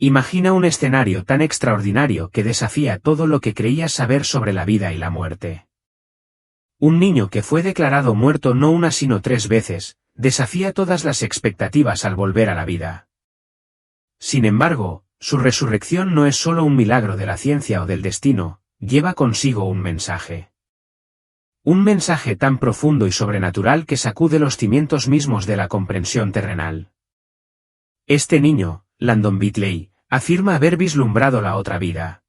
Imagina un escenario tan extraordinario que desafía todo lo que creías saber sobre la vida y la muerte. Un niño que fue declarado muerto no una sino 3 veces, desafía todas las expectativas al volver a la vida. Sin embargo, su resurrección no es solo un milagro de la ciencia o del destino, lleva consigo un mensaje. Un mensaje tan profundo y sobrenatural que sacude los cimientos mismos de la comprensión terrenal. Este niño, Landon Bitley, afirma haber vislumbrado la otra vida.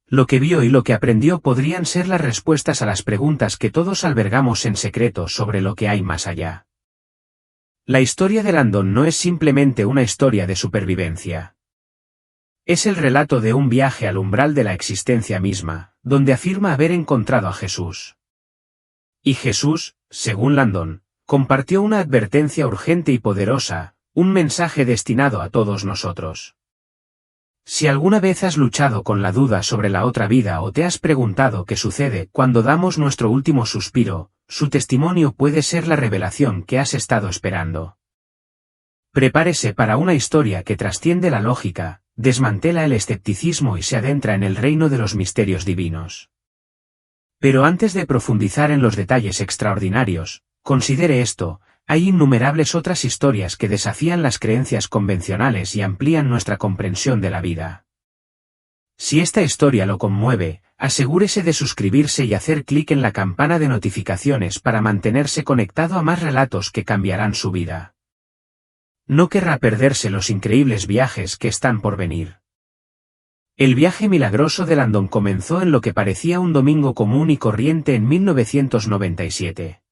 Lo que vio y lo que aprendió podrían ser las respuestas a las preguntas que todos albergamos en secreto sobre lo que hay más allá. La historia de Landon no es simplemente una historia de supervivencia. Es el relato de un viaje al umbral de la existencia misma, donde afirma haber encontrado a Jesús. Y Jesús, según Landon, compartió una advertencia urgente y poderosa, un mensaje destinado a todos nosotros. Si alguna vez has luchado con la duda sobre la otra vida o te has preguntado qué sucede cuando damos nuestro último suspiro, su testimonio puede ser la revelación que has estado esperando. Prepárese para una historia que trasciende la lógica, desmantela el escepticismo y se adentra en el reino de los misterios divinos. Pero antes de profundizar en los detalles extraordinarios, considere esto: hay innumerables otras historias que desafían las creencias convencionales y amplían nuestra comprensión de la vida. Si esta historia lo conmueve, asegúrese de suscribirse y hacer clic en la campana de notificaciones para mantenerse conectado a más relatos que cambiarán su vida. No querrá perderse los increíbles viajes que están por venir. El viaje milagroso de Landon comenzó en lo que parecía un domingo común y corriente en 1997.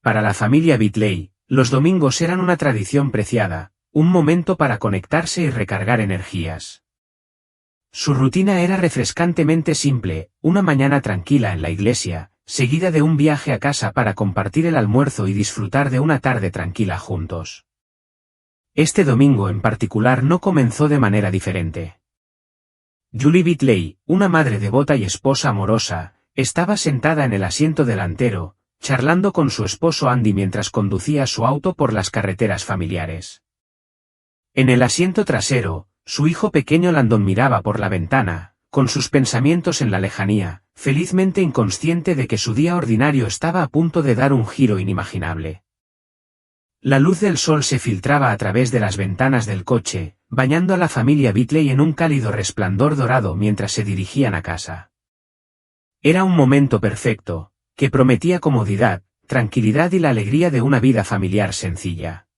Para la familia Bitley, los domingos eran una tradición preciada, un momento para conectarse y recargar energías. Su rutina era refrescantemente simple: una mañana tranquila en la iglesia, seguida de un viaje a casa para compartir el almuerzo y disfrutar de una tarde tranquila juntos. Este domingo en particular no comenzó de manera diferente. Julie Bitley, una madre devota y esposa amorosa, estaba sentada en el asiento delantero, charlando con su esposo Andy mientras conducía su auto por las carreteras familiares. En el asiento trasero, su hijo pequeño Landon miraba por la ventana, con sus pensamientos en la lejanía, felizmente inconsciente de que su día ordinario estaba a punto de dar un giro inimaginable. La luz del sol se filtraba a través de las ventanas del coche, bañando a la familia Bitley en un cálido resplandor dorado mientras se dirigían a casa. Era un momento perfecto, que prometía comodidad, tranquilidad y la alegría de una vida familiar sencilla.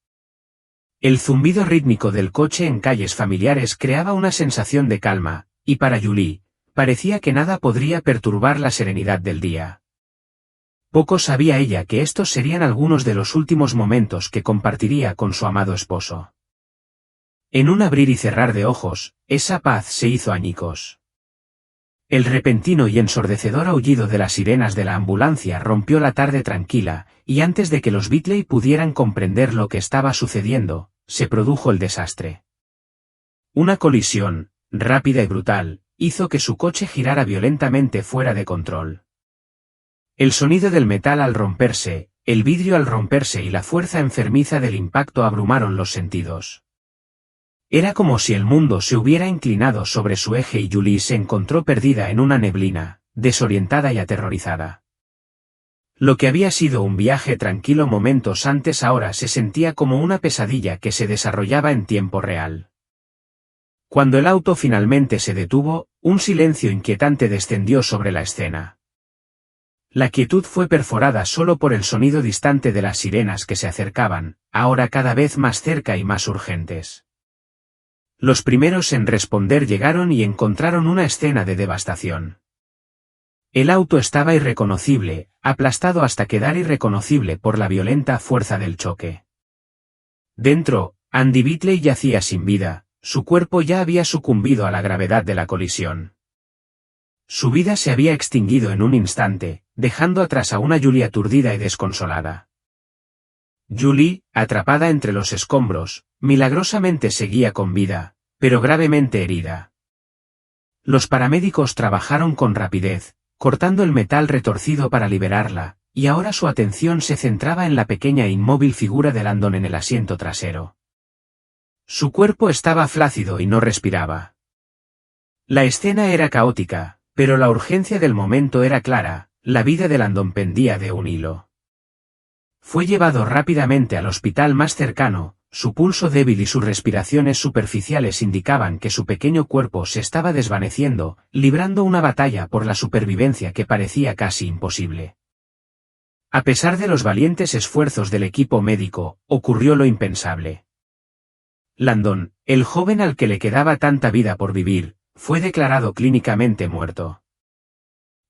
El zumbido rítmico del coche en calles familiares creaba una sensación de calma, y para Julie, parecía que nada podría perturbar la serenidad del día. Poco sabía ella que estos serían algunos de los últimos momentos que compartiría con su amado esposo. En un abrir y cerrar de ojos, esa paz se hizo añicos. El repentino y ensordecedor aullido de las sirenas de la ambulancia rompió la tarde tranquila, y antes de que los Bitley pudieran comprender lo que estaba sucediendo, se produjo el desastre. Una colisión, rápida y brutal, hizo que su coche girara violentamente fuera de control. El sonido del metal al romperse, el vidrio al romperse y la fuerza enfermiza del impacto abrumaron los sentidos. Era como si el mundo se hubiera inclinado sobre su eje y Julie se encontró perdida en una neblina, desorientada y aterrorizada. Lo que había sido un viaje tranquilo momentos antes ahora se sentía como una pesadilla que se desarrollaba en tiempo real. Cuando el auto finalmente se detuvo, un silencio inquietante descendió sobre la escena. La quietud fue perforada solo por el sonido distante de las sirenas que se acercaban, ahora cada vez más cerca y más urgentes. Los primeros en responder llegaron y encontraron una escena de devastación. El auto estaba irreconocible, aplastado hasta quedar irreconocible por la violenta fuerza del choque. Dentro, Andy Bitley yacía sin vida, su cuerpo ya había sucumbido a la gravedad de la colisión. Su vida se había extinguido en un instante, dejando atrás a una Julie aturdida y desconsolada. Julie, atrapada entre los escombros, milagrosamente seguía con vida, pero gravemente herida. Los paramédicos trabajaron con rapidez, cortando el metal retorcido para liberarla, y ahora su atención se centraba en la pequeña e inmóvil figura de Landon en el asiento trasero. Su cuerpo estaba flácido y no respiraba. La escena era caótica, pero la urgencia del momento era clara, la vida de Landon pendía de un hilo. Fue llevado rápidamente al hospital más cercano, su pulso débil y sus respiraciones superficiales indicaban que su pequeño cuerpo se estaba desvaneciendo, librando una batalla por la supervivencia que parecía casi imposible. A pesar de los valientes esfuerzos del equipo médico, ocurrió lo impensable. Landon, el joven al que le quedaba tanta vida por vivir, fue declarado clínicamente muerto.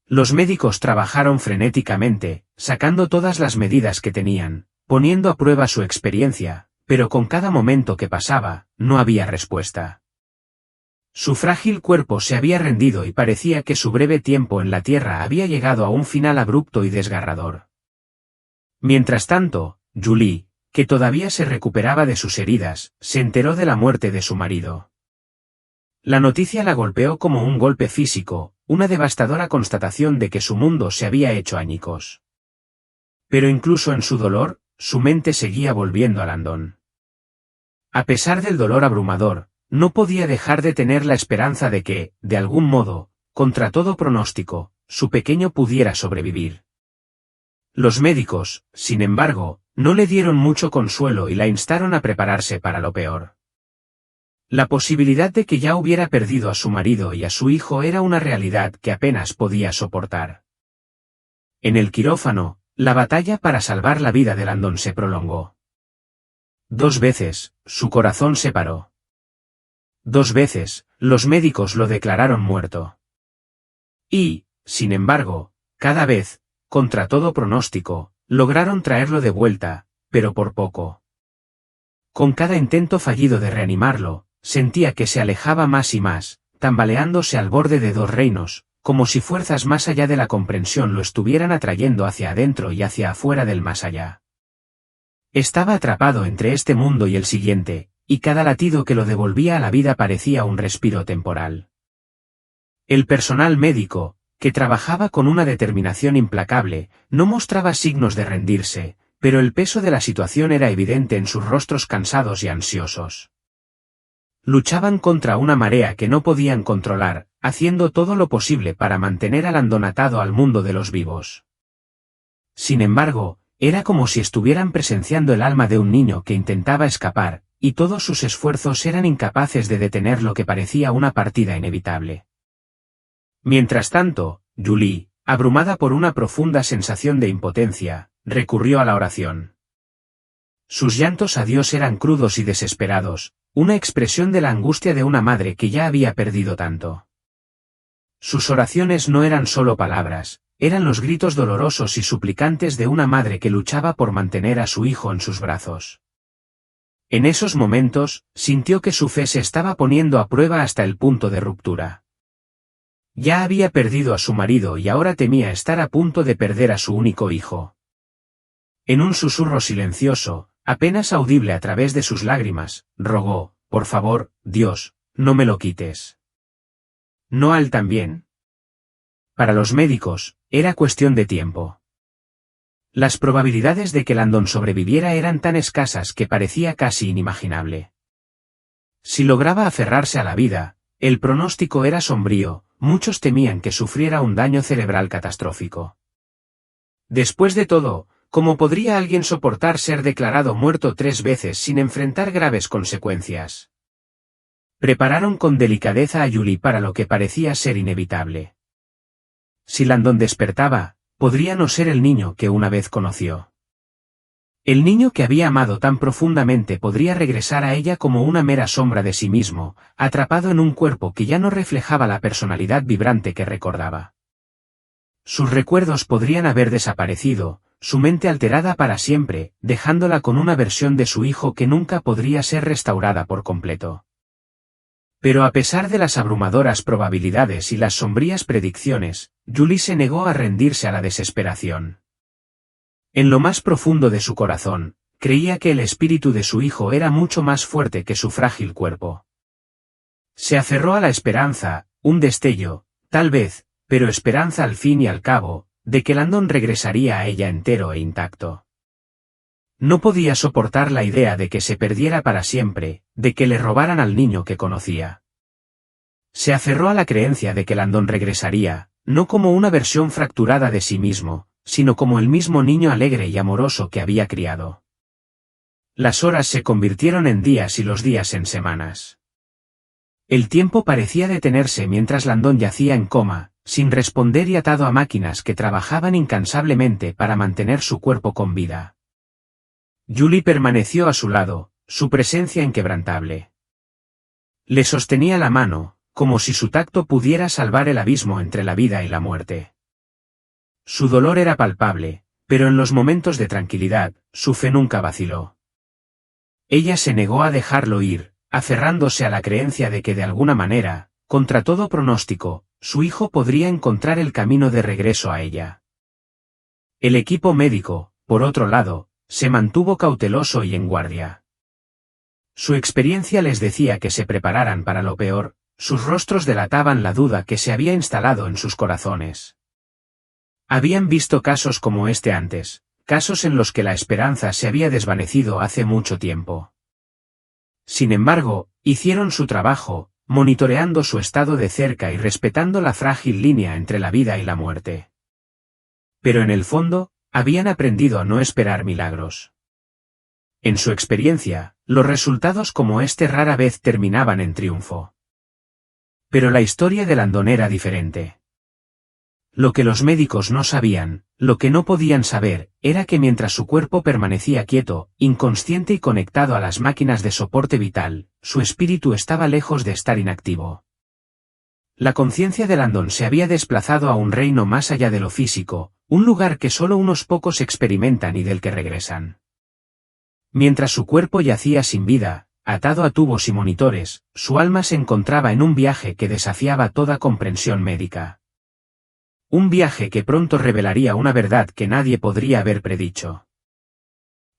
Los médicos trabajaron frenéticamente, sacando todas las medidas que tenían, poniendo a prueba su experiencia, pero con cada momento que pasaba, no había respuesta. Su frágil cuerpo se había rendido y parecía que su breve tiempo en la Tierra había llegado a un final abrupto y desgarrador. Mientras tanto, Julie, que todavía se recuperaba de sus heridas, se enteró de la muerte de su marido. La noticia la golpeó como un golpe físico, una devastadora constatación de que su mundo se había hecho añicos. Pero incluso en su dolor, su mente seguía volviendo a Landon. A pesar del dolor abrumador, no podía dejar de tener la esperanza de que, de algún modo, contra todo pronóstico, su pequeño pudiera sobrevivir. Los médicos, sin embargo, no le dieron mucho consuelo y la instaron a prepararse para lo peor. La posibilidad de que ya hubiera perdido a su marido y a su hijo era una realidad que apenas podía soportar. En el quirófano, la batalla para salvar la vida de Landon se prolongó. 2 veces, su corazón se paró. 2 veces, los médicos lo declararon muerto. Y, sin embargo, cada vez, contra todo pronóstico, lograron traerlo de vuelta, pero por poco. Con cada intento fallido de reanimarlo, sentía que se alejaba más y más, tambaleándose al borde de 2 reinos, como si fuerzas más allá de la comprensión lo estuvieran atrayendo hacia adentro y hacia afuera del más allá. Estaba atrapado entre este mundo y el siguiente, y cada latido que lo devolvía a la vida parecía un respiro temporal. El personal médico, que trabajaba con una determinación implacable, no mostraba signos de rendirse, pero el peso de la situación era evidente en sus rostros cansados y ansiosos. Luchaban contra una marea que no podían controlar, haciendo todo lo posible para mantener a Landon atado al mundo de los vivos. Sin embargo, era como si estuvieran presenciando el alma de un niño que intentaba escapar, y todos sus esfuerzos eran incapaces de detener lo que parecía una partida inevitable. Mientras tanto, Julie, abrumada por una profunda sensación de impotencia, recurrió a la oración. Sus llantos a Dios eran crudos y desesperados, una expresión de la angustia de una madre que ya había perdido tanto. Sus oraciones no eran solo palabras, eran los gritos dolorosos y suplicantes de una madre que luchaba por mantener a su hijo en sus brazos. En esos momentos, sintió que su fe se estaba poniendo a prueba hasta el punto de ruptura. Ya había perdido a su marido y ahora temía estar a punto de perder a su único hijo. En un susurro silencioso, apenas audible a través de sus lágrimas, rogó, por favor, Dios, no me lo quites. ¿No a él también? Para los médicos, era cuestión de tiempo. Las probabilidades de que Landon sobreviviera eran tan escasas que parecía casi inimaginable. Si lograba aferrarse a la vida, el pronóstico era sombrío, muchos temían que sufriera un daño cerebral catastrófico. Después de todo, ¿cómo podría alguien soportar ser declarado muerto 3 veces sin enfrentar graves consecuencias? Prepararon con delicadeza a Julie para lo que parecía ser inevitable. Si Landon despertaba, podría no ser el niño que una vez conoció. El niño que había amado tan profundamente podría regresar a ella como una mera sombra de sí mismo, atrapado en un cuerpo que ya no reflejaba la personalidad vibrante que recordaba. Sus recuerdos podrían haber desaparecido, su mente alterada para siempre, dejándola con una versión de su hijo que nunca podría ser restaurada por completo. Pero a pesar de las abrumadoras probabilidades y las sombrías predicciones, Julie se negó a rendirse a la desesperación. En lo más profundo de su corazón, creía que el espíritu de su hijo era mucho más fuerte que su frágil cuerpo. Se aferró a la esperanza, un destello, tal vez, pero esperanza al fin y al cabo, de que Landon regresaría a ella entero e intacto. No podía soportar la idea de que se perdiera para siempre, de que le robaran al niño que conocía. Se aferró a la creencia de que Landon regresaría, no como una versión fracturada de sí mismo, sino como el mismo niño alegre y amoroso que había criado. Las horas se convirtieron en días y los días en semanas. El tiempo parecía detenerse mientras Landon yacía en coma, sin responder y atado a máquinas que trabajaban incansablemente para mantener su cuerpo con vida. Julie permaneció a su lado, su presencia inquebrantable. Le sostenía la mano, como si su tacto pudiera salvar el abismo entre la vida y la muerte. Su dolor era palpable, pero en los momentos de tranquilidad, su fe nunca vaciló. Ella se negó a dejarlo ir, aferrándose a la creencia de que de alguna manera, contra todo pronóstico, su hijo podría encontrar el camino de regreso a ella. El equipo médico, por otro lado, se mantuvo cauteloso y en guardia. Su experiencia les decía que se prepararan para lo peor, sus rostros delataban la duda que se había instalado en sus corazones. Habían visto casos como este antes, casos en los que la esperanza se había desvanecido hace mucho tiempo. Sin embargo, hicieron su trabajo, monitoreando su estado de cerca y respetando la frágil línea entre la vida y la muerte. Pero en el fondo, habían aprendido a no esperar milagros. En su experiencia, los resultados como este rara vez terminaban en triunfo. Pero la historia de Landon era diferente. Lo que los médicos no sabían, lo que no podían saber, era que mientras su cuerpo permanecía quieto, inconsciente y conectado a las máquinas de soporte vital, su espíritu estaba lejos de estar inactivo. La conciencia de Landon se había desplazado a un reino más allá de lo físico, un lugar que solo unos pocos experimentan y del que regresan. Mientras su cuerpo yacía sin vida, atado a tubos y monitores, su alma se encontraba en un viaje que desafiaba toda comprensión médica. Un viaje que pronto revelaría una verdad que nadie podría haber predicho.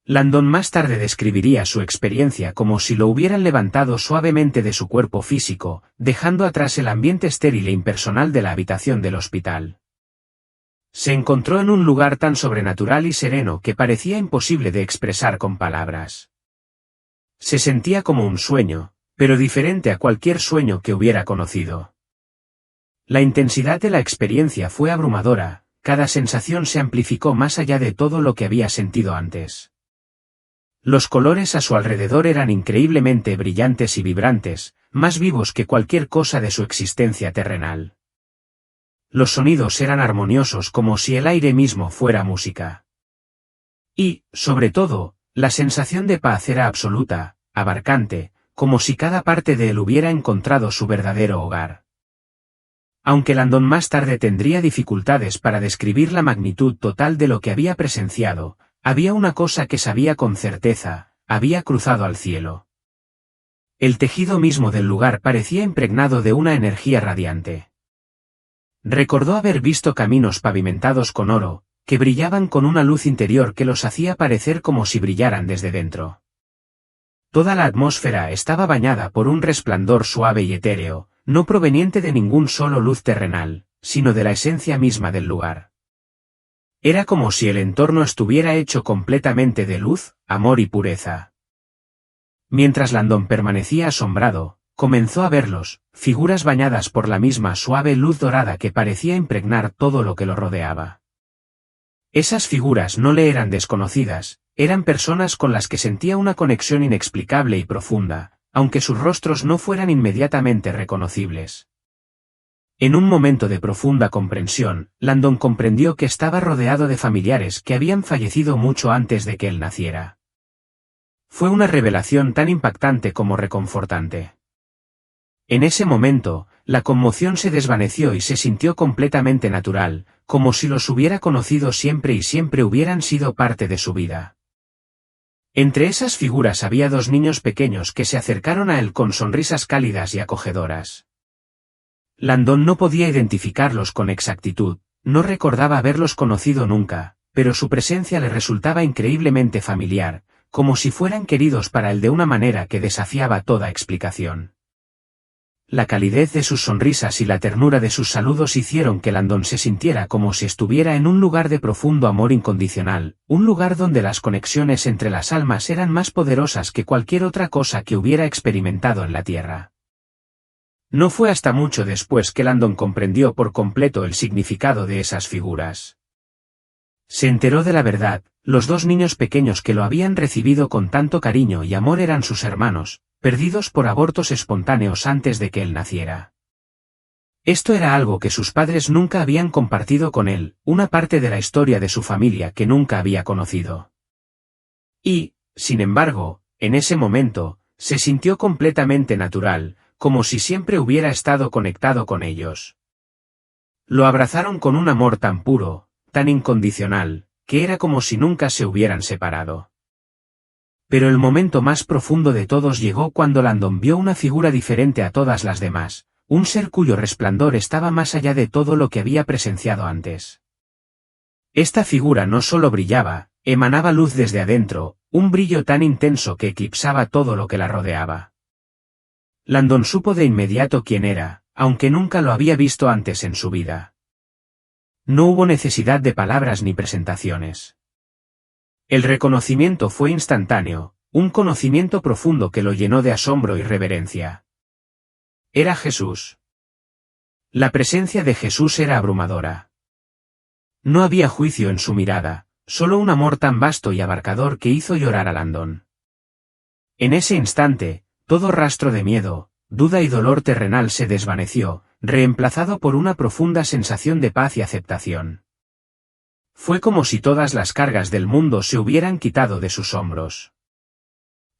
Landon más tarde describiría su experiencia como si lo hubieran levantado suavemente de su cuerpo físico, dejando atrás el ambiente estéril e impersonal de la habitación del hospital. Se encontró en un lugar tan sobrenatural y sereno que parecía imposible de expresar con palabras. Se sentía como un sueño, pero diferente a cualquier sueño que hubiera conocido. La intensidad de la experiencia fue abrumadora, cada sensación se amplificó más allá de todo lo que había sentido antes. Los colores a su alrededor eran increíblemente brillantes y vibrantes, más vivos que cualquier cosa de su existencia terrenal. Los sonidos eran armoniosos como si el aire mismo fuera música. Y, sobre todo, la sensación de paz era absoluta, abarcante, como si cada parte de él hubiera encontrado su verdadero hogar. Aunque Landon más tarde tendría dificultades para describir la magnitud total de lo que había presenciado, había una cosa que sabía con certeza, había cruzado al cielo. El tejido mismo del lugar parecía impregnado de una energía radiante. Recordó haber visto caminos pavimentados con oro, que brillaban con una luz interior que los hacía parecer como si brillaran desde dentro. Toda la atmósfera estaba bañada por un resplandor suave y etéreo, no proveniente de ningún solo luz terrenal, sino de la esencia misma del lugar. Era como si el entorno estuviera hecho completamente de luz, amor y pureza. Mientras Landon permanecía asombrado, comenzó a verlos, figuras bañadas por la misma suave luz dorada que parecía impregnar todo lo que lo rodeaba. Esas figuras no le eran desconocidas, eran personas con las que sentía una conexión inexplicable y profunda, aunque sus rostros no fueran inmediatamente reconocibles. En un momento de profunda comprensión, Landon comprendió que estaba rodeado de familiares que habían fallecido mucho antes de que él naciera. Fue una revelación tan impactante como reconfortante. En ese momento, la conmoción se desvaneció y se sintió completamente natural, como si los hubiera conocido siempre y siempre hubieran sido parte de su vida. Entre esas figuras había dos niños pequeños que se acercaron a él con sonrisas cálidas y acogedoras. Landon no podía identificarlos con exactitud, no recordaba haberlos conocido nunca, pero su presencia le resultaba increíblemente familiar, como si fueran queridos para él de una manera que desafiaba toda explicación. la calidez de sus sonrisas y la ternura de sus saludos hicieron que Landon se sintiera como si estuviera en un lugar de profundo amor incondicional, un lugar donde las conexiones entre las almas eran más poderosas que cualquier otra cosa que hubiera experimentado en la Tierra. No fue hasta mucho después que Landon comprendió por completo el significado de esas figuras. Se enteró de la verdad: los dos niños pequeños que lo habían recibido con tanto cariño y amor eran sus hermanos, perdidos por abortos espontáneos antes de que él naciera. Esto era algo que sus padres nunca habían compartido con él, una parte de la historia de su familia que nunca había conocido. Y, sin embargo, en ese momento, se sintió completamente natural, como si siempre hubiera estado conectado con ellos. Lo abrazaron con un amor tan puro, tan incondicional, que era como si nunca se hubieran separado. Pero el momento más profundo de todos llegó cuando Landon vio una figura diferente a todas las demás, un ser cuyo resplandor estaba más allá de todo lo que había presenciado antes. Esta figura no solo brillaba, emanaba luz desde adentro, un brillo tan intenso que eclipsaba todo lo que la rodeaba. Landon supo de inmediato quién era, aunque nunca lo había visto antes en su vida. No hubo necesidad de palabras ni presentaciones. El reconocimiento fue instantáneo, un conocimiento profundo que lo llenó de asombro y reverencia. Era Jesús. La presencia de Jesús era abrumadora. No había juicio en su mirada, solo un amor tan vasto y abarcador que hizo llorar a Landon. En ese instante, todo rastro de miedo, duda y dolor terrenal se desvaneció, reemplazado por una profunda sensación de paz y aceptación. Fue como si todas las cargas del mundo se hubieran quitado de sus hombros.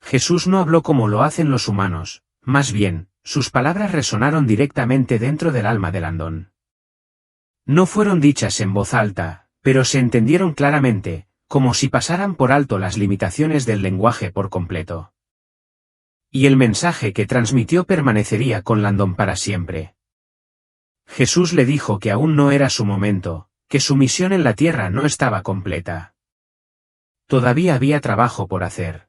Jesús no habló como lo hacen los humanos, más bien, sus palabras resonaron directamente dentro del alma de Landon. No fueron dichas en voz alta, pero se entendieron claramente, como si pasaran por alto las limitaciones del lenguaje por completo. Y el mensaje que transmitió permanecería con Landon para siempre. Jesús le dijo que aún no era su momento, que su misión en la tierra no estaba completa. Todavía había trabajo por hacer.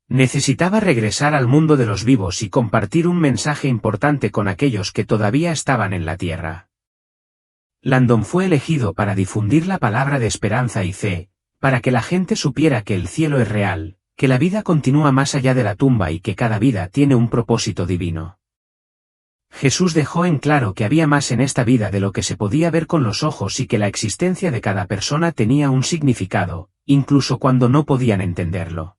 Necesitaba regresar al mundo de los vivos y compartir un mensaje importante con aquellos que todavía estaban en la tierra. Landon fue elegido para difundir la palabra de esperanza y fe, para que la gente supiera que el cielo es real, que la vida continúa más allá de la tumba y que cada vida tiene un propósito divino. Jesús dejó en claro que había más en esta vida de lo que se podía ver con los ojos y que la existencia de cada persona tenía un significado, incluso cuando no podían entenderlo.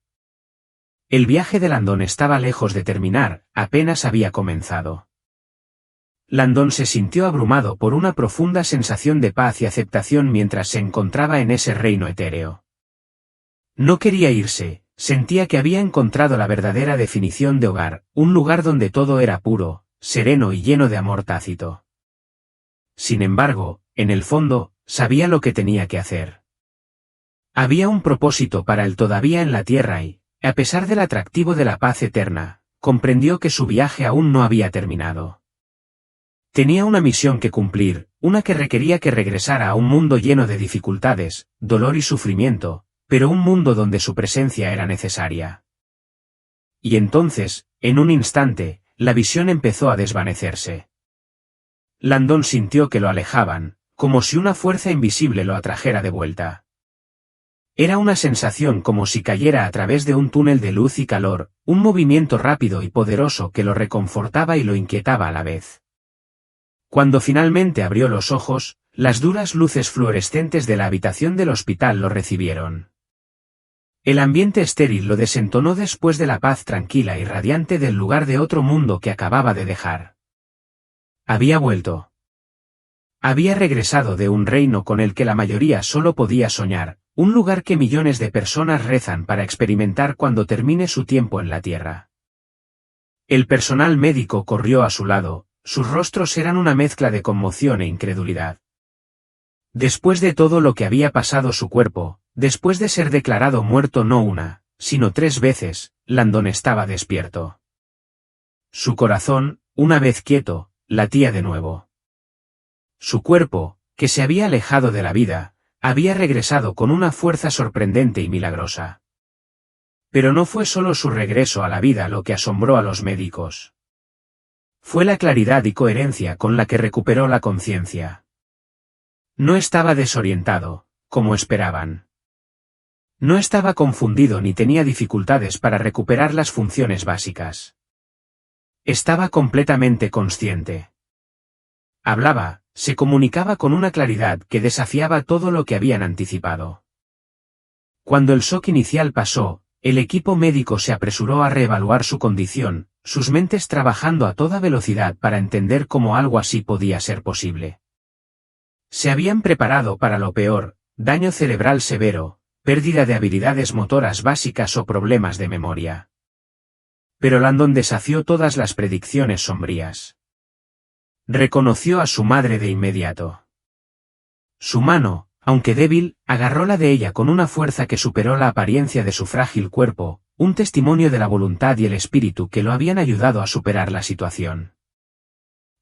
El viaje de Landon estaba lejos de terminar, apenas había comenzado. Landon se sintió abrumado por una profunda sensación de paz y aceptación mientras se encontraba en ese reino etéreo. No quería irse, sentía que había encontrado la verdadera definición de hogar, un lugar donde todo era puro, sereno y lleno de amor tácito. Sin embargo, en el fondo, sabía lo que tenía que hacer. Había un propósito para él todavía en la tierra y, a pesar del atractivo de la paz eterna, comprendió que su viaje aún no había terminado. Tenía una misión que cumplir, una que requería que regresara a un mundo lleno de dificultades, dolor y sufrimiento, pero un mundo donde su presencia era necesaria. Y entonces, en un instante, la visión empezó a desvanecerse. Landon sintió que lo alejaban, como si una fuerza invisible lo atrajera de vuelta. Era una sensación como si cayera a través de un túnel de luz y calor, un movimiento rápido y poderoso que lo reconfortaba y lo inquietaba a la vez. Cuando finalmente abrió los ojos, las duras luces fluorescentes de la habitación del hospital lo recibieron. El ambiente estéril lo desentonó después de la paz tranquila y radiante del lugar de otro mundo que acababa de dejar. Había vuelto. Había regresado de un reino con el que la mayoría solo podía soñar, un lugar que millones de personas rezan para experimentar cuando termine su tiempo en la tierra. El personal médico corrió a su lado, sus rostros eran una mezcla de conmoción e incredulidad. Después de todo lo que había pasado su cuerpo, después de ser declarado muerto no una, sino 3 veces, Landon estaba despierto. Su corazón, una vez quieto, latía de nuevo. Su cuerpo, que se había alejado de la vida, había regresado con una fuerza sorprendente y milagrosa. Pero no fue solo su regreso a la vida lo que asombró a los médicos. Fue la claridad y coherencia con la que recuperó la conciencia. No estaba desorientado, como esperaban. No estaba confundido ni tenía dificultades para recuperar las funciones básicas. Estaba completamente consciente. Hablaba, se comunicaba con una claridad que desafiaba todo lo que habían anticipado. Cuando el shock inicial pasó, el equipo médico se apresuró a reevaluar su condición, sus mentes trabajando a toda velocidad para entender cómo algo así podía ser posible. Se habían preparado para lo peor, daño cerebral severo, pérdida de habilidades motoras básicas o problemas de memoria. Pero Landon desafió todas las predicciones sombrías. Reconoció a su madre de inmediato. Su mano, aunque débil, agarró la de ella con una fuerza que superó la apariencia de su frágil cuerpo, un testimonio de la voluntad y el espíritu que lo habían ayudado a superar la situación.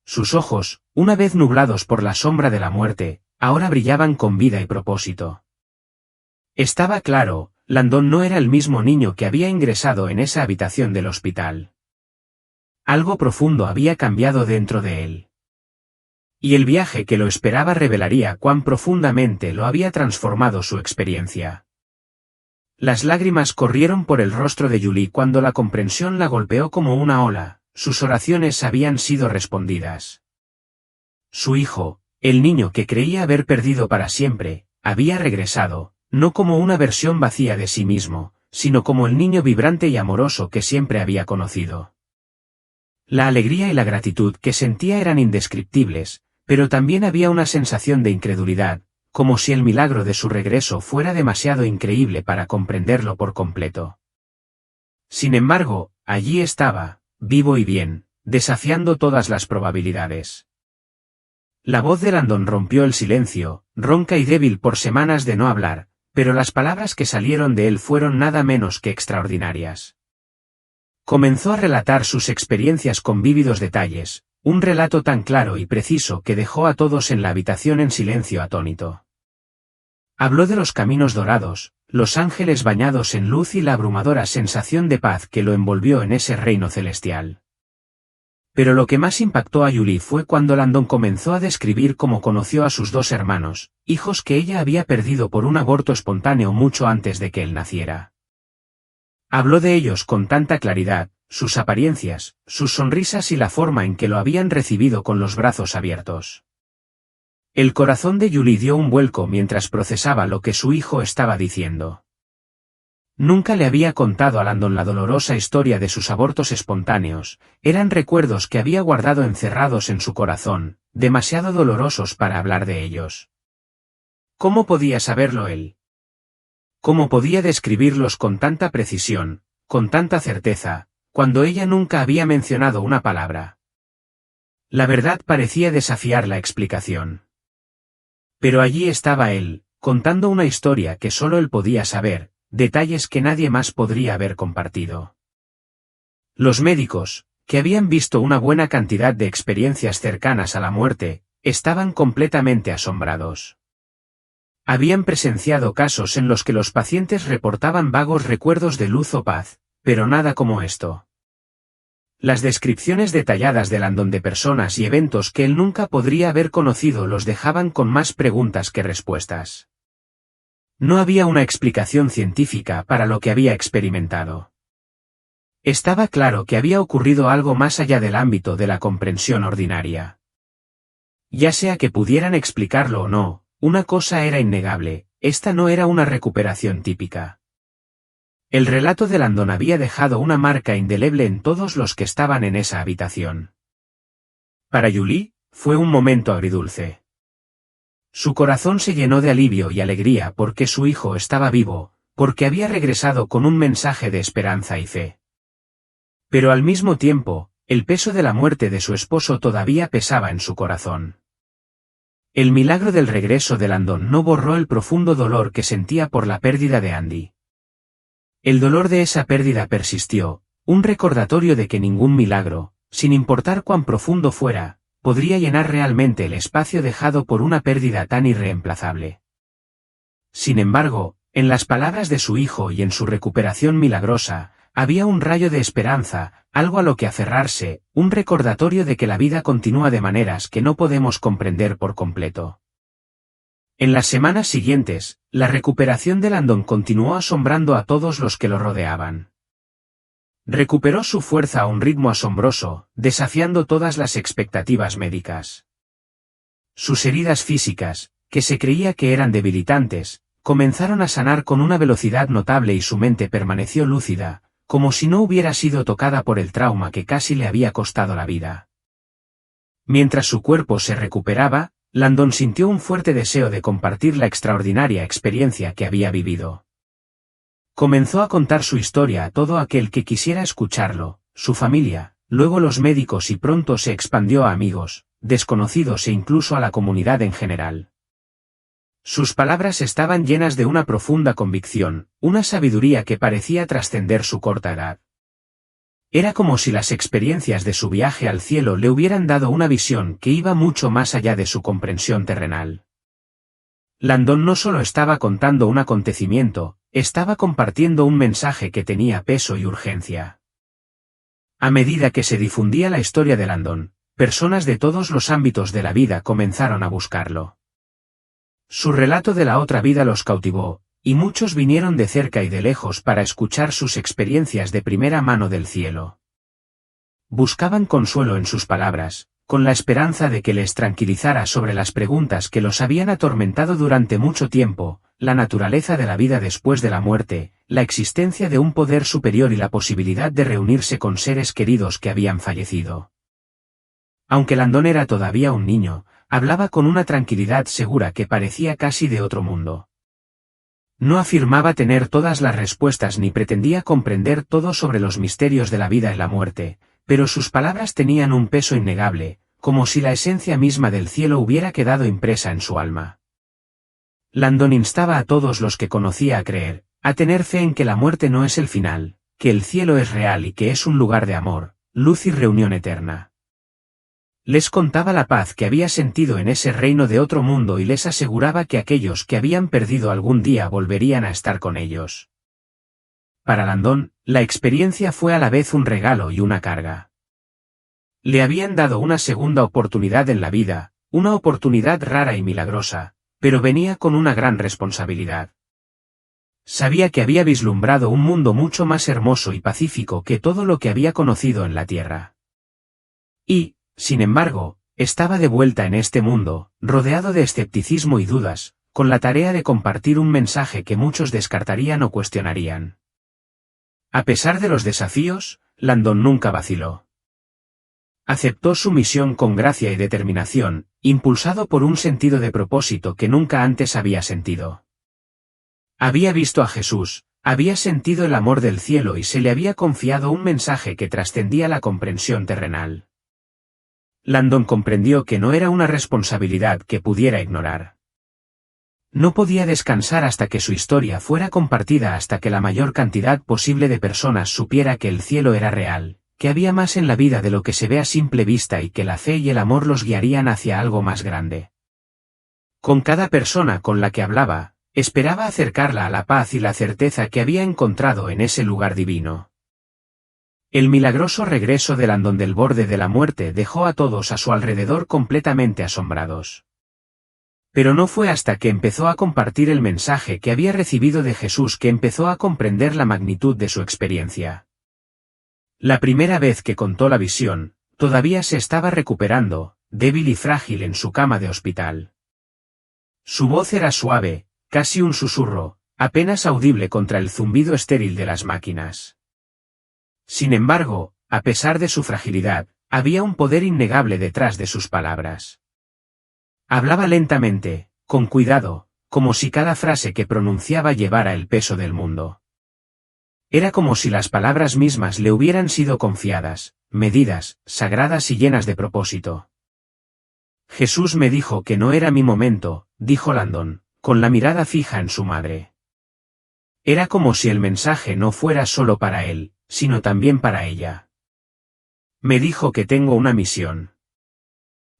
Sus ojos, una vez nublados por la sombra de la muerte, ahora brillaban con vida y propósito. Estaba claro, Landon no era el mismo niño que había ingresado en esa habitación del hospital. Algo profundo había cambiado dentro de él. Y el viaje que lo esperaba revelaría cuán profundamente lo había transformado su experiencia. Las lágrimas corrieron por el rostro de Julie cuando la comprensión la golpeó como una ola, sus oraciones habían sido respondidas. Su hijo, el niño que creía haber perdido para siempre, había regresado, no como una versión vacía de sí mismo, sino como el niño vibrante y amoroso que siempre había conocido. La alegría y la gratitud que sentía eran indescriptibles, pero también había una sensación de incredulidad, como si el milagro de su regreso fuera demasiado increíble para comprenderlo por completo. Sin embargo, allí estaba, vivo y bien, desafiando todas las probabilidades. La voz de Landon rompió el silencio, ronca y débil por semanas de no hablar, pero las palabras que salieron de él fueron nada menos que extraordinarias. Comenzó a relatar sus experiencias con vívidos detalles, un relato tan claro y preciso que dejó a todos en la habitación en silencio atónito. Habló de los caminos dorados, los ángeles bañados en luz y la abrumadora sensación de paz que lo envolvió en ese reino celestial. Pero lo que más impactó a Julie fue cuando Landon comenzó a describir cómo conoció a sus dos hermanos, hijos que ella había perdido por un aborto espontáneo mucho antes de que él naciera. Habló de ellos con tanta claridad, sus apariencias, sus sonrisas y la forma en que lo habían recibido con los brazos abiertos. El corazón de Julie dio un vuelco mientras procesaba lo que su hijo estaba diciendo. Nunca le había contado a Landon la dolorosa historia de sus abortos espontáneos, eran recuerdos que había guardado encerrados en su corazón, demasiado dolorosos para hablar de ellos. ¿Cómo podía saberlo él? ¿Cómo podía describirlos con tanta precisión, con tanta certeza, cuando ella nunca había mencionado una palabra? La verdad parecía desafiar la explicación. Pero allí estaba él, contando una historia que solo él podía saber, detalles que nadie más podría haber compartido. Los médicos, que habían visto una buena cantidad de experiencias cercanas a la muerte, estaban completamente asombrados. Habían presenciado casos en los que los pacientes reportaban vagos recuerdos de luz o paz, pero nada como esto. Las descripciones detalladas de Landon de personas y eventos que él nunca podría haber conocido los dejaban con más preguntas que respuestas. No había una explicación científica para lo que había experimentado. Estaba claro que había ocurrido algo más allá del ámbito de la comprensión ordinaria. Ya sea que pudieran explicarlo o no, una cosa era innegable, esta no era una recuperación típica. El relato de Landon había dejado una marca indeleble en todos los que estaban en esa habitación. Para Julie, fue un momento agridulce. Su corazón se llenó de alivio y alegría porque su hijo estaba vivo, porque había regresado con un mensaje de esperanza y fe. Pero al mismo tiempo, el peso de la muerte de su esposo todavía pesaba en su corazón. El milagro del regreso de Landon no borró el profundo dolor que sentía por la pérdida de Andy. El dolor de esa pérdida persistió, un recordatorio de que ningún milagro, sin importar cuán profundo fuera, podría llenar realmente el espacio dejado por una pérdida tan irreemplazable. Sin embargo, en las palabras de su hijo y en su recuperación milagrosa, había un rayo de esperanza, algo a lo que aferrarse, un recordatorio de que la vida continúa de maneras que no podemos comprender por completo. En las semanas siguientes, la recuperación de Landon continuó asombrando a todos los que lo rodeaban. Recuperó su fuerza a un ritmo asombroso, desafiando todas las expectativas médicas. Sus heridas físicas, que se creía que eran debilitantes, comenzaron a sanar con una velocidad notable y su mente permaneció lúcida, como si no hubiera sido tocada por el trauma que casi le había costado la vida. Mientras su cuerpo se recuperaba, Landon sintió un fuerte deseo de compartir la extraordinaria experiencia que había vivido. Comenzó a contar su historia a todo aquel que quisiera escucharlo, su familia, luego los médicos y pronto se expandió a amigos, desconocidos e incluso a la comunidad en general. Sus palabras estaban llenas de una profunda convicción, una sabiduría que parecía trascender su corta edad. Era como si las experiencias de su viaje al cielo le hubieran dado una visión que iba mucho más allá de su comprensión terrenal. Landon no solo estaba contando un acontecimiento, estaba compartiendo un mensaje que tenía peso y urgencia. A medida que se difundía la historia de Landon, personas de todos los ámbitos de la vida comenzaron a buscarlo. Su relato de la otra vida los cautivó, y muchos vinieron de cerca y de lejos para escuchar sus experiencias de primera mano del cielo. Buscaban consuelo en sus palabras, con la esperanza de que les tranquilizara sobre las preguntas que los habían atormentado durante mucho tiempo, la naturaleza de la vida después de la muerte, la existencia de un poder superior y la posibilidad de reunirse con seres queridos que habían fallecido. Aunque Landon era todavía un niño, hablaba con una tranquilidad segura que parecía casi de otro mundo. No afirmaba tener todas las respuestas ni pretendía comprender todo sobre los misterios de la vida y la muerte, pero sus palabras tenían un peso innegable, como si la esencia misma del cielo hubiera quedado impresa en su alma. Landon instaba a todos los que conocía a creer, a tener fe en que la muerte no es el final, que el cielo es real y que es un lugar de amor, luz y reunión eterna. Les contaba la paz que había sentido en ese reino de otro mundo y les aseguraba que aquellos que habían perdido algún día volverían a estar con ellos. Para Landon, la experiencia fue a la vez un regalo y una carga. Le habían dado una segunda oportunidad en la vida, una oportunidad rara y milagrosa, pero venía con una gran responsabilidad. Sabía que había vislumbrado un mundo mucho más hermoso y pacífico que todo lo que había conocido en la tierra. Y, sin embargo, estaba de vuelta en este mundo, rodeado de escepticismo y dudas, con la tarea de compartir un mensaje que muchos descartarían o cuestionarían. A pesar de los desafíos, Landon nunca vaciló. Aceptó su misión con gracia y determinación, impulsado por un sentido de propósito que nunca antes había sentido. Había visto a Jesús, había sentido el amor del cielo y se le había confiado un mensaje que trascendía la comprensión terrenal. Landon comprendió que no era una responsabilidad que pudiera ignorar. No podía descansar hasta que su historia fuera compartida, hasta que la mayor cantidad posible de personas supiera que el cielo era real, que había más en la vida de lo que se ve a simple vista y que la fe y el amor los guiarían hacia algo más grande. Con cada persona con la que hablaba, esperaba acercarla a la paz y la certeza que había encontrado en ese lugar divino. El milagroso regreso de Landon del borde de la muerte dejó a todos a su alrededor completamente asombrados. Pero no fue hasta que empezó a compartir el mensaje que había recibido de Jesús que empezó a comprender la magnitud de su experiencia. La primera vez que contó la visión, todavía se estaba recuperando, débil y frágil en su cama de hospital. Su voz era suave, casi un susurro, apenas audible contra el zumbido estéril de las máquinas. Sin embargo, a pesar de su fragilidad, había un poder innegable detrás de sus palabras. Hablaba lentamente, con cuidado, como si cada frase que pronunciaba llevara el peso del mundo. Era como si las palabras mismas le hubieran sido confiadas, medidas, sagradas y llenas de propósito. Jesús me dijo que no era mi momento, dijo Landon, con la mirada fija en su madre. Era como si el mensaje no fuera solo para él, sino también para ella. Me dijo que tengo una misión.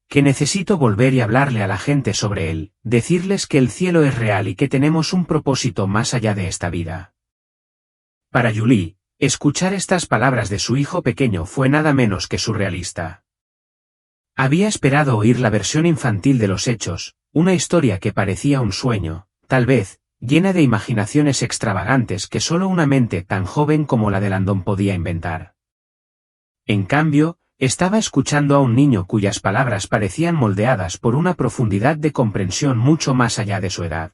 Que necesito volver y hablarle a la gente sobre él, decirles que el cielo es real y que tenemos un propósito más allá de esta vida. Para Julie, Escuchar estas palabras de su hijo pequeño fue nada menos que surrealista. Había esperado oír la versión infantil de los hechos, una historia que parecía un sueño, tal vez, llena de imaginaciones extravagantes que solo una mente tan joven como la de Landon podía inventar. En cambio, estaba escuchando a un niño cuyas palabras parecían moldeadas por una profundidad de comprensión mucho más allá de su edad.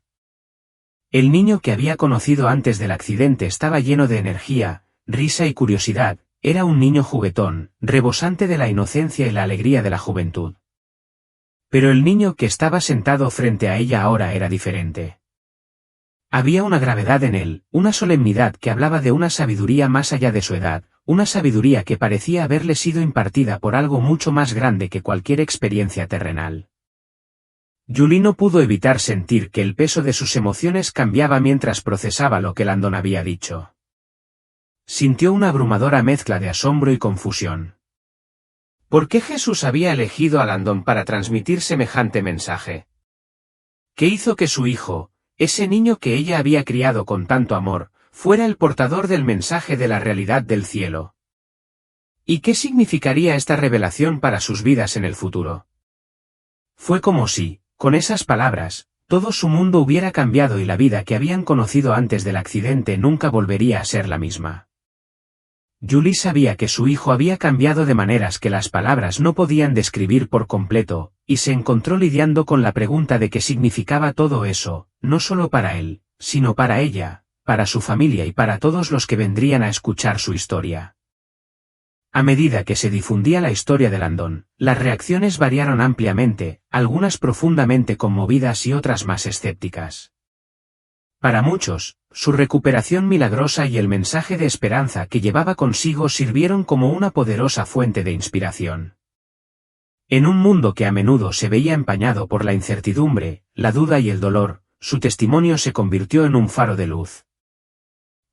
El niño que había conocido antes del accidente estaba lleno de energía, risa y curiosidad, era un niño juguetón, rebosante de la inocencia y la alegría de la juventud. Pero el niño que estaba sentado frente a ella ahora era diferente. Había una gravedad en él, una solemnidad que hablaba de una sabiduría más allá de su edad, una sabiduría que parecía haberle sido impartida por algo mucho más grande que cualquier experiencia terrenal. Julie no pudo evitar sentir que el peso de sus emociones cambiaba mientras procesaba lo que Landon había dicho. Sintió una abrumadora mezcla de asombro y confusión. ¿Por qué Jesús había elegido a Landon para transmitir semejante mensaje? ¿Qué hizo que su hijo, ese niño que ella había criado con tanto amor, fuera el portador del mensaje de la realidad del cielo? ¿Y qué significaría esta revelación para sus vidas en el futuro? Fue como si, con esas palabras, todo su mundo hubiera cambiado y la vida que habían conocido antes del accidente nunca volvería a ser la misma. Julie sabía que su hijo había cambiado de maneras que las palabras no podían describir por completo, y se encontró lidiando con la pregunta de qué significaba todo eso, no solo para él, sino para ella, para su familia y para todos los que vendrían a escuchar su historia. A medida que se difundía la historia de Landon, las reacciones variaron ampliamente, algunas profundamente conmovidas y otras más escépticas. Para muchos, su recuperación milagrosa y el mensaje de esperanza que llevaba consigo sirvieron como una poderosa fuente de inspiración. En un mundo que a menudo se veía empañado por la incertidumbre, la duda y el dolor, su testimonio se convirtió en un faro de luz.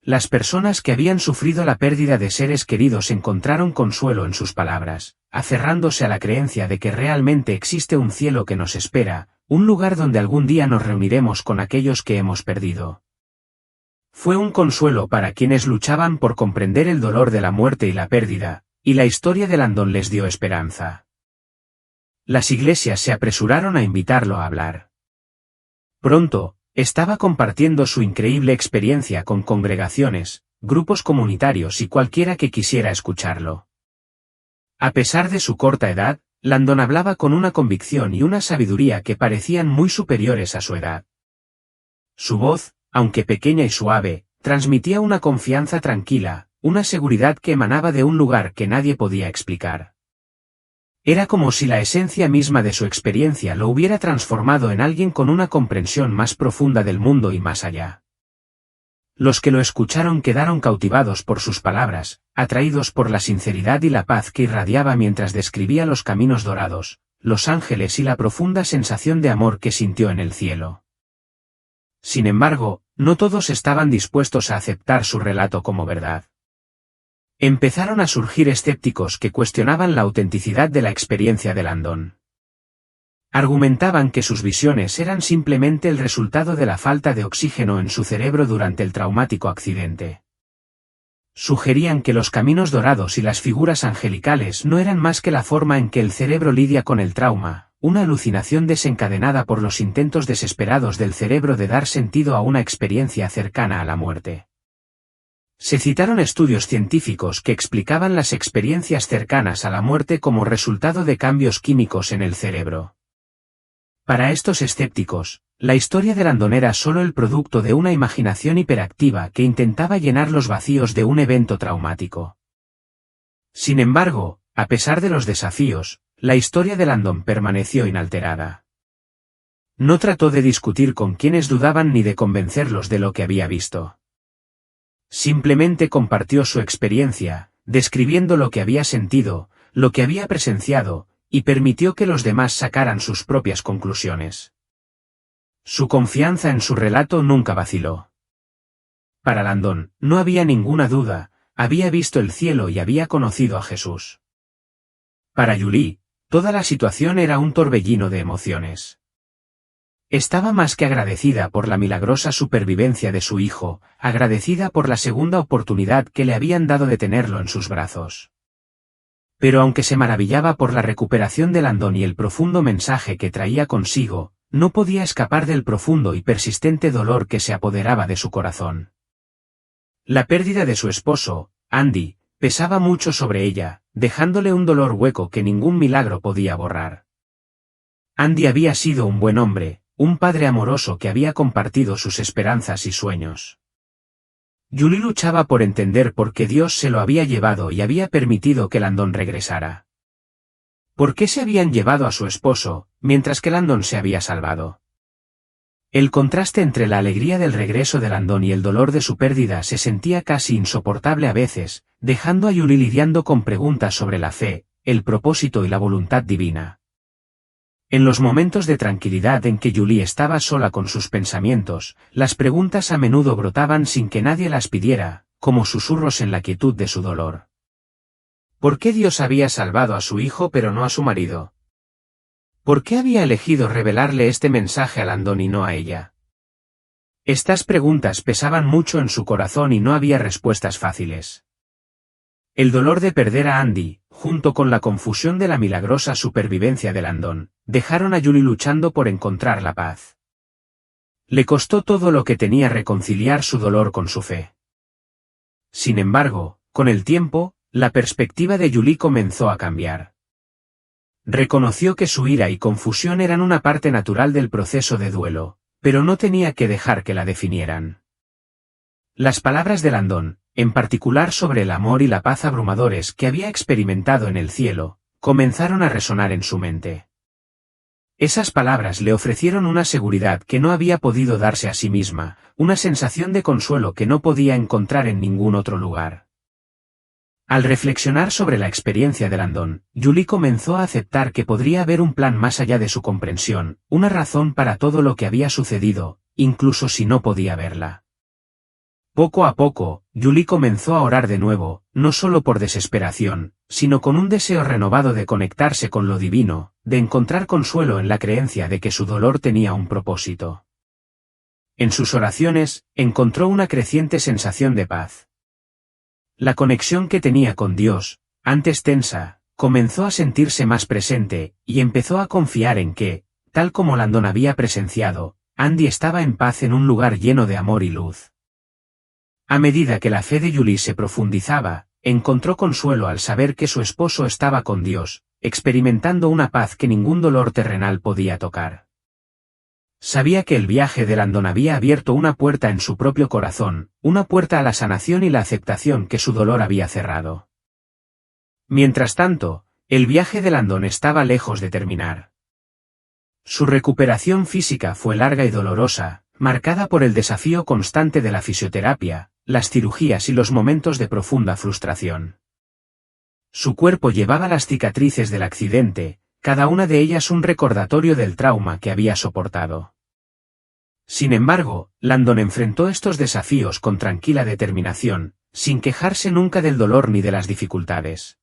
Las personas que habían sufrido la pérdida de seres queridos encontraron consuelo en sus palabras, aferrándose a la creencia de que realmente existe un cielo que nos espera, un lugar donde algún día nos reuniremos con aquellos que hemos perdido. Fue un consuelo para quienes luchaban por comprender el dolor de la muerte y la pérdida, y la historia de Landon les dio esperanza. Las iglesias se apresuraron a invitarlo a hablar. Pronto, estaba compartiendo su increíble experiencia con congregaciones, grupos comunitarios y cualquiera que quisiera escucharlo. A pesar de su corta edad, Landon hablaba con una convicción y una sabiduría que parecían muy superiores a su edad. Su voz, aunque pequeña y suave, transmitía una confianza tranquila, una seguridad que emanaba de un lugar que nadie podía explicar. Era como si la esencia misma de su experiencia lo hubiera transformado en alguien con una comprensión más profunda del mundo y más allá. Los que lo escucharon quedaron cautivados por sus palabras, atraídos por la sinceridad y la paz que irradiaba mientras describía los caminos dorados, los ángeles y la profunda sensación de amor que sintió en el cielo. Sin embargo, no todos estaban dispuestos a aceptar su relato como verdad. Empezaron a surgir escépticos que cuestionaban la autenticidad de la experiencia de Landon. Argumentaban que sus visiones eran simplemente el resultado de la falta de oxígeno en su cerebro durante el traumático accidente. Sugerían que los caminos dorados y las figuras angelicales no eran más que la forma en que el cerebro lidia con el trauma, una alucinación desencadenada por los intentos desesperados del cerebro de dar sentido a una experiencia cercana a la muerte. Se citaron estudios científicos que explicaban las experiencias cercanas a la muerte como resultado de cambios químicos en el cerebro. Para estos escépticos, la historia de Landon era solo el producto de una imaginación hiperactiva que intentaba llenar los vacíos de un evento traumático. Sin embargo, a pesar de los desafíos, la historia de Landon permaneció inalterada. No trató de discutir con quienes dudaban ni de convencerlos de lo que había visto. Simplemente compartió su experiencia, describiendo lo que había sentido, lo que había presenciado, y permitió que los demás sacaran sus propias conclusiones. Su confianza en su relato nunca vaciló. Para Landon, no había ninguna duda, había visto el cielo y había conocido a Jesús. Para Julie, toda la situación era un torbellino de emociones. Estaba más que agradecida por la milagrosa supervivencia de su hijo, agradecida por la segunda oportunidad que le habían dado de tenerlo en sus brazos. Pero aunque se maravillaba por la recuperación de Landon y el profundo mensaje que traía consigo, no podía escapar del profundo y persistente dolor que se apoderaba de su corazón. La pérdida de su esposo, Andy, pesaba mucho sobre ella, dejándole un dolor hueco que ningún milagro podía borrar. Andy había sido un buen hombre, un padre amoroso que había compartido sus esperanzas y sueños. Julie luchaba por entender por qué Dios se lo había llevado y había permitido que Landon regresara. ¿Por qué se habían llevado a su esposo, mientras que Landon se había salvado? El contraste entre la alegría del regreso de Landon y el dolor de su pérdida se sentía casi insoportable a veces, dejando a Julie lidiando con preguntas sobre la fe, el propósito y la voluntad divina. En los momentos de tranquilidad en que Julie estaba sola con sus pensamientos, las preguntas a menudo brotaban sin que nadie las pidiera, como susurros en la quietud de su dolor. ¿Por qué Dios había salvado a su hijo pero no a su marido? ¿Por qué había elegido revelarle este mensaje a Landon y no a ella? Estas preguntas pesaban mucho en su corazón y no había respuestas fáciles. El dolor de perder a Andy, junto con la confusión de la milagrosa supervivencia de Landon, dejaron a Julie luchando por encontrar la paz. Le costó todo lo que tenía reconciliar su dolor con su fe. Sin embargo, con el tiempo, la perspectiva de Julie comenzó a cambiar. Reconoció que su ira y confusión eran una parte natural del proceso de duelo, pero no tenía que dejar que la definieran. Las palabras de Landon, en particular sobre el amor y la paz abrumadores que había experimentado en el cielo, comenzaron a resonar en su mente. Esas palabras le ofrecieron una seguridad que no había podido darse a sí misma, una sensación de consuelo que no podía encontrar en ningún otro lugar. Al reflexionar sobre la experiencia de Landon, Julie comenzó a aceptar que podría haber un plan más allá de su comprensión, una razón para todo lo que había sucedido, incluso si no podía verla. Poco a poco, Julie comenzó a orar de nuevo, no solo por desesperación, sino con un deseo renovado de conectarse con lo divino, de encontrar consuelo en la creencia de que su dolor tenía un propósito. En sus oraciones, encontró una creciente sensación de paz. La conexión que tenía con Dios, antes tensa, comenzó a sentirse más presente, y empezó a confiar en que, tal como Landon había presenciado, Andy estaba en paz en un lugar lleno de amor y luz. A medida que la fe de Julie se profundizaba, encontró consuelo al saber que su esposo estaba con Dios, experimentando una paz que ningún dolor terrenal podía tocar. Sabía que el viaje de Landon había abierto una puerta en su propio corazón, una puerta a la sanación y la aceptación que su dolor había cerrado. Mientras tanto, el viaje de Landon estaba lejos de terminar. Su recuperación física fue larga y dolorosa, marcada por el desafío constante de la fisioterapia, las cirugías y los momentos de profunda frustración. Su cuerpo llevaba las cicatrices del accidente, cada una de ellas un recordatorio del trauma que había soportado. Sin embargo, Landon enfrentó estos desafíos con tranquila determinación, sin quejarse nunca del dolor ni de las dificultades.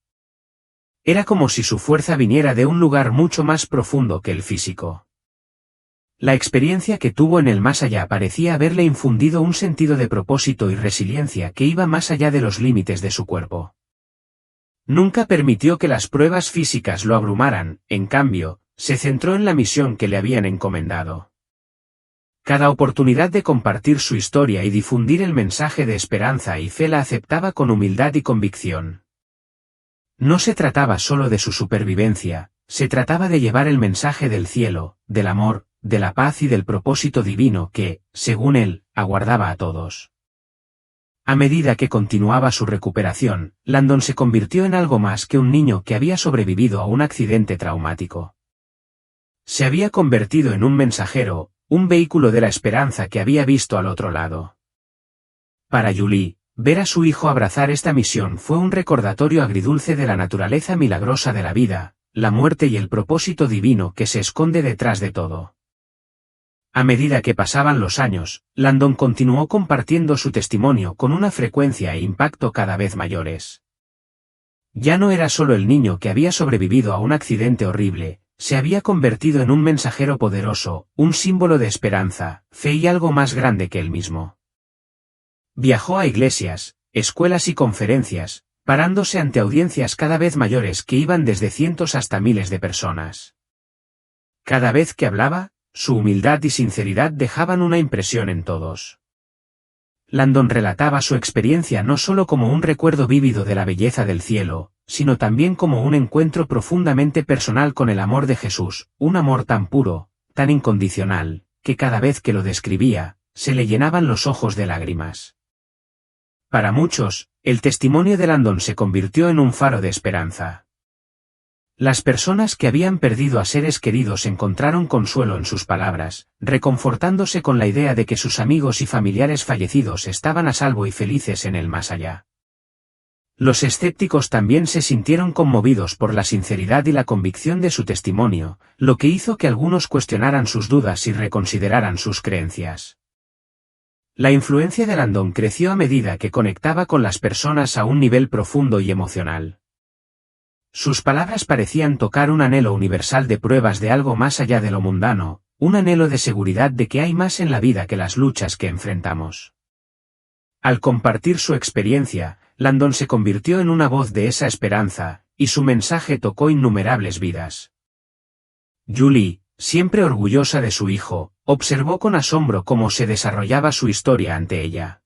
Era como si su fuerza viniera de un lugar mucho más profundo que el físico. La experiencia que tuvo en el más allá parecía haberle infundido un sentido de propósito y resiliencia que iba más allá de los límites de su cuerpo. Nunca permitió que las pruebas físicas lo abrumaran, en cambio, se centró en la misión que le habían encomendado. Cada oportunidad de compartir su historia y difundir el mensaje de esperanza y fe la aceptaba con humildad y convicción. No se trataba solo de su supervivencia, se trataba de llevar el mensaje del cielo, del amor, de la paz y del propósito divino que, según él, aguardaba a todos. A medida que continuaba su recuperación, Landon se convirtió en algo más que un niño que había sobrevivido a un accidente traumático. Se había convertido en un mensajero, un vehículo de la esperanza que había visto al otro lado. Para Julie, ver a su hijo abrazar esta misión fue un recordatorio agridulce de la naturaleza milagrosa de la vida, la muerte y el propósito divino que se esconde detrás de todo. A medida que pasaban los años, Landon continuó compartiendo su testimonio con una frecuencia e impacto cada vez mayores. Ya no era solo el niño que había sobrevivido a un accidente horrible, se había convertido en un mensajero poderoso, un símbolo de esperanza, fe y algo más grande que él mismo. Viajó a iglesias, escuelas y conferencias, parándose ante audiencias cada vez mayores que iban desde cientos hasta miles de personas. Cada vez que hablaba, su humildad y sinceridad dejaban una impresión en todos. Landon relataba su experiencia no solo como un recuerdo vívido de la belleza del cielo, sino también como un encuentro profundamente personal con el amor de Jesús, un amor tan puro, tan incondicional, que cada vez que lo describía, se le llenaban los ojos de lágrimas. Para muchos, el testimonio de Landon se convirtió en un faro de esperanza. Las personas que habían perdido a seres queridos encontraron consuelo en sus palabras, reconfortándose con la idea de que sus amigos y familiares fallecidos estaban a salvo y felices en el más allá. Los escépticos también se sintieron conmovidos por la sinceridad y la convicción de su testimonio, lo que hizo que algunos cuestionaran sus dudas y reconsideraran sus creencias. La influencia de Landon creció a medida que conectaba con las personas a un nivel profundo y emocional. Sus palabras parecían tocar un anhelo universal de pruebas de algo más allá de lo mundano, un anhelo de seguridad de que hay más en la vida que las luchas que enfrentamos. Al compartir su experiencia, Landon se convirtió en una voz de esa esperanza, y su mensaje tocó innumerables vidas. Julie, siempre orgullosa de su hijo, observó con asombro cómo se desarrollaba su historia ante ella.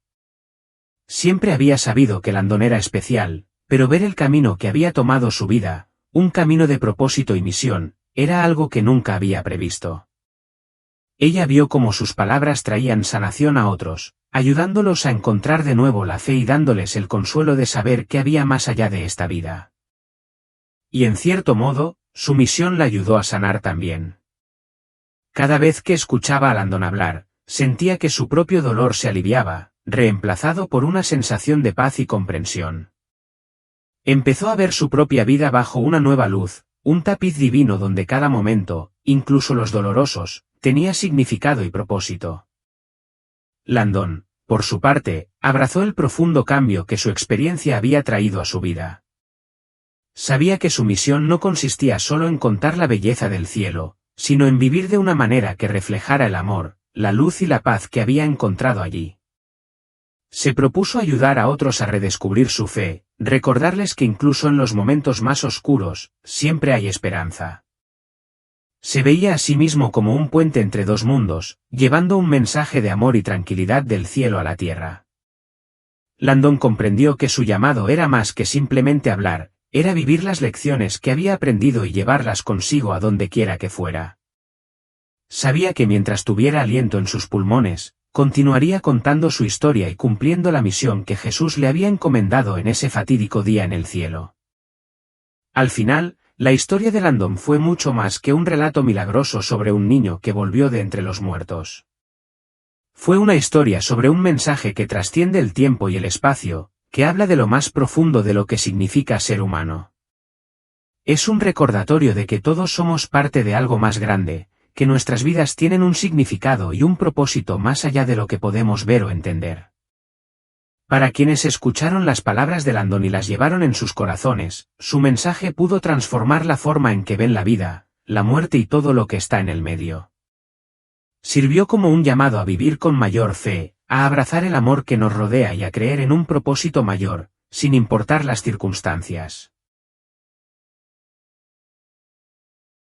Siempre había sabido que Landon era especial, pero ver el camino que había tomado su vida, un camino de propósito y misión, era algo que nunca había previsto. Ella vio cómo sus palabras traían sanación a otros, ayudándolos a encontrar de nuevo la fe y dándoles el consuelo de saber que había más allá de esta vida. Y en cierto modo, su misión la ayudó a sanar también. Cada vez que escuchaba a Landon hablar, sentía que su propio dolor se aliviaba, reemplazado por una sensación de paz y comprensión. Empezó a ver su propia vida bajo una nueva luz, un tapiz divino donde cada momento, incluso los dolorosos, tenía significado y propósito. Landon, por su parte, abrazó el profundo cambio que su experiencia había traído a su vida. Sabía que su misión no consistía solo en contar la belleza del cielo, sino en vivir de una manera que reflejara el amor, la luz y la paz que había encontrado allí. Se propuso ayudar a otros a redescubrir su fe, recordarles que incluso en los momentos más oscuros, siempre hay esperanza. Se veía a sí mismo como un puente entre dos mundos, llevando un mensaje de amor y tranquilidad del cielo a la tierra. Landon comprendió que su llamado era más que simplemente hablar, era vivir las lecciones que había aprendido y llevarlas consigo a donde quiera que fuera. Sabía que mientras tuviera aliento en sus pulmones, continuaría contando su historia y cumpliendo la misión que Jesús le había encomendado en ese fatídico día en el cielo. Al final, la historia de Landon fue mucho más que un relato milagroso sobre un niño que volvió de entre los muertos. Fue una historia sobre un mensaje que trasciende el tiempo y el espacio, que habla de lo más profundo de lo que significa ser humano. Es un recordatorio de que todos somos parte de algo más grande, que nuestras vidas tienen un significado y un propósito más allá de lo que podemos ver o entender. Para quienes escucharon las palabras de Landon y las llevaron en sus corazones, su mensaje pudo transformar la forma en que ven la vida, la muerte y todo lo que está en el medio. Sirvió como un llamado a vivir con mayor fe, a abrazar el amor que nos rodea y a creer en un propósito mayor, sin importar las circunstancias.